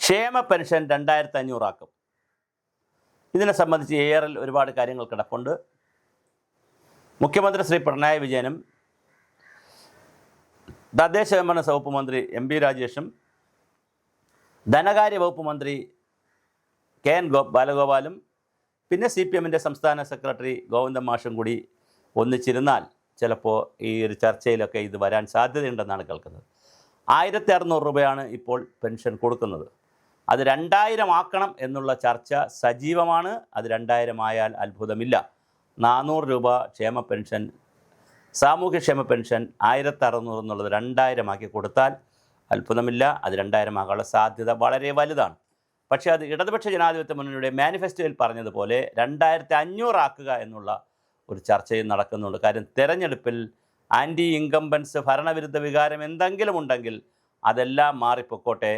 ക്ഷേമ പെൻഷൻ 2500 ആക്കും. ഇതിനെ സംബന്ധിച്ച് എയറിൽ ഒരുപാട് കാര്യങ്ങൾ കിടപ്പുണ്ട്. മുഖ്യമന്ത്രി ശ്രീ പിണറായി വിജയനും തദ്ദേശ സ്വയംഭരണ വകുപ്പ് മന്ത്രി എം പി രാജേഷും ധനകാര്യ വകുപ്പ് മന്ത്രി കെ എൻ ബാലഗോപാലും പിന്നെ CPM-ൻ്റെ സംസ്ഥാന സെക്രട്ടറി ഗോവിന്ദൻ മാഷും കൂടി ഒന്നിച്ചിരുന്നാൽ ചിലപ്പോൾ ഈ ഒരു ചർച്ചയിലൊക്കെ ഇത് വരാൻ സാധ്യതയുണ്ടെന്നാണ് കേൾക്കുന്നത്. 1600 രൂപയാണ് ഇപ്പോൾ പെൻഷൻ കൊടുക്കുന്നത്. അത് 2000 ആക്കണം എന്നുള്ള ചർച്ച സജീവമാണ്. അത് 2000 ആയാൽ അത്ഭുതമില്ല. 400 രൂപ ക്ഷേമ പെൻഷൻ, സാമൂഹ്യക്ഷേമ പെൻഷൻ 1600 എന്നുള്ളത് 2000 ആക്കി കൊടുത്താൽ അത്ഭുതമില്ല. അത് 2000 ആകാനുള്ള സാധ്യത വളരെ വലുതാണ്. പക്ഷേ അത് ഇടതുപക്ഷ ജനാധിപത്യ മുന്നണിയുടെ മാനിഫെസ്റ്റോയിൽ പറഞ്ഞതുപോലെ 2500 ആക്കുക എന്നുള്ള ഒരു ചർച്ചയും നടക്കുന്നുണ്ട്. കാര്യം തെരഞ്ഞെടുപ്പിൽ ആൻറ്റി ഇൻകംബൻസ് ഭരണവിരുദ്ധ വികാരം എന്തെങ്കിലും ഉണ്ടെങ്കിൽ അതെല്ലാം മാറിപ്പൊക്കോട്ടെ.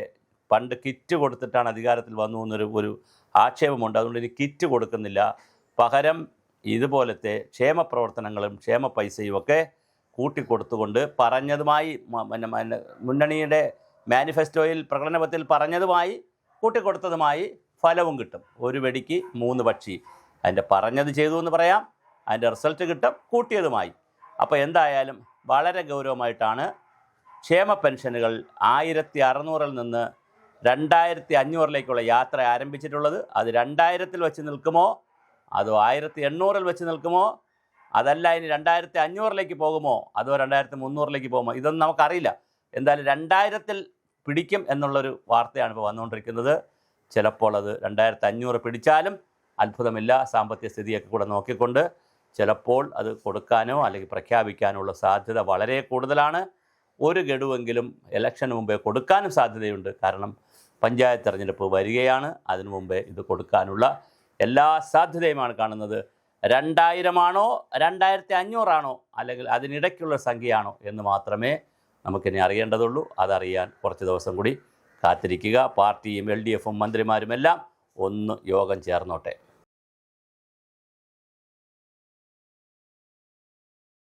പണ്ട് കിറ്റ് കൊടുത്തിട്ടാണ് അധികാരത്തിൽ വന്നു എന്നൊരു ആക്ഷേപമുണ്ട്. അതുകൊണ്ട് ഇനി കിറ്റ് കൊടുക്കുന്നില്ല. പകരം ഇതുപോലത്തെ ക്ഷേമ പ്രവർത്തനങ്ങളും ക്ഷേമ പൈസയും ഒക്കെ കൂട്ടിക്കൊടുത്തുകൊണ്ട് പറഞ്ഞതുമായി മുന്നണിയുടെ മാനിഫെസ്റ്റോയിൽ പ്രകടനപത്തിൽ പറഞ്ഞതുമായി കൂട്ടിക്കൊടുത്തതുമായി ഫലവും കിട്ടും. ഒരു വെടിക്ക് 3 പക്ഷി. അതിൻ്റെ പറഞ്ഞത് ചെയ്തു എന്ന് പറയാം, അതിൻ്റെ റിസൾട്ട് കിട്ടും കൂട്ടിയതുമായി. അപ്പോൾ എന്തായാലും വളരെ ഗൗരവമായിട്ടാണ് ക്ഷേമ പെൻഷനുകൾ 1600-ൽ നിന്ന് 2500-ലേക്കുള്ള യാത്ര ആരംഭിച്ചിട്ടുള്ളത്. അത് 2000-ൽ വെച്ച് നിൽക്കുമോ അതോ 1800-ൽ വെച്ച് നിൽക്കുമോ, അതല്ല ഇനി 2500-ലേക്ക് പോകുമോ അതോ 2300-ലേക്ക് പോകുമോ, ഇതൊന്നും നമുക്കറിയില്ല. എന്തായാലും 2000-ൽ പിടിക്കും എന്നുള്ളൊരു വാർത്തയാണ് ഇപ്പോൾ വന്നുകൊണ്ടിരിക്കുന്നത്. ചിലപ്പോൾ അത് 2500 പിടിച്ചാലും അത്ഭുതമില്ല. സാമ്പത്തിക സ്ഥിതിയൊക്കെ കൂടെ നോക്കിക്കൊണ്ട് ചിലപ്പോൾ അത് കൊടുക്കാനോ അല്ലെങ്കിൽ പ്രഖ്യാപിക്കാനോ ഉള്ള സാധ്യത വളരെ കൂടുതലാണ്. ഒരു ഗഡുവെങ്കിലും ഇലക്ഷന് മുമ്പേ കൊടുക്കാനും സാധ്യതയുണ്ട്. കാരണം പഞ്ചായത്ത് തെരഞ്ഞെടുപ്പ് വരികയാണ്. അതിനു മുമ്പേ ഇത് കൊടുക്കാനുള്ള എല്ലാ സാധ്യതയുമാണ് കാണുന്നത്. 2000 ആണോ 2500 ആണോ അല്ലെങ്കിൽ അതിനിടയ്ക്കുള്ള സംഖ്യയാണോ എന്ന് മാത്രമേ നമുക്കിനി അറിയേണ്ടതുള്ളൂ. അതറിയാൻ കുറച്ച് ദിവസം കൂടി കാത്തിരിക്കുക. പാർട്ടിയും LDF-ഉം മന്ത്രിമാരുമെല്ലാം ഒന്ന് യോഗം ചേർന്നോട്ടെ.